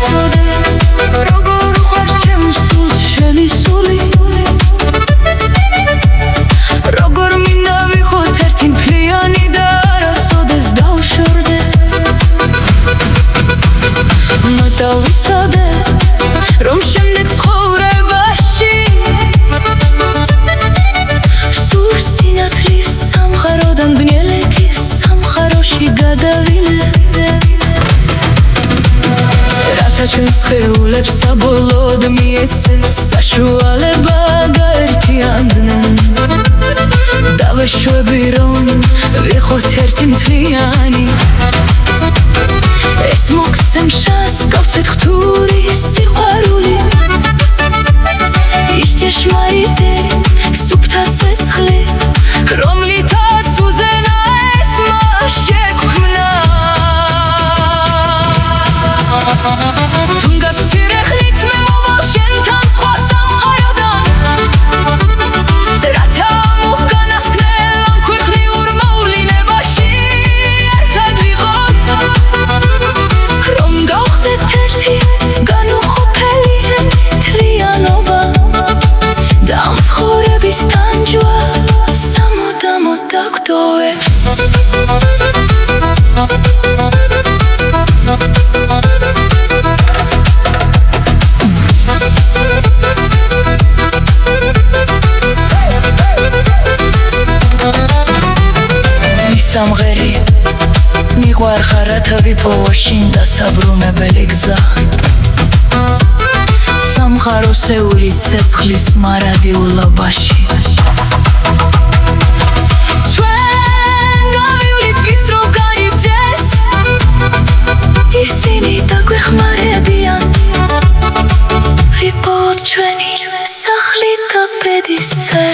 ვიცოდე როგორ უყვარს ჩემს სულს შენი სული როგორ მინდა ვიყოთ ერთი მთლიანი და არასოდეს დავშორდე ნოტა ვიცოდე რომ შემდეგ ცხოვრებაში სურს სინათლის სამყაროდან ბნელეთის სამყაროში გადავიდე რათა ჩვენს სხეულებს საბოლოოდ მიეცეთ საშუალება გაერთიანდნენ დავეშვები რომ ვიყოთ ერთი მთლიანი ეს მოგცემშას გავცეთ ხთური სიყვარული ის ჭეშმარიტი სუფთა ცეცხლი რომლითაც უზენა ესმა შეგვქმნა თუნდაც მცირე ხნით მე მოვალ შენთან სხვა სამყაროდან რათა მოგანასკნელ ამ ქვეყნიურ მოვლენებაში ერთად ვიყოთ რომ გავხდეთ ერთი განუყოფელი მთლიანობა და ამ ცხოვრების თანჯვა სამუდამოდ დაგვდოვებს სამღერი მიყვარხარათა ვიპოვოშინ დასაბრუნებელი გზა სამყაროსეული ცეცხლის მარადიულობაში ჩვენ გავივლით ვიწრო განიბჯეს ისინი დაგვეხმარებიან ვიპოვოთ ჩვენი სახლი და ბედის ცე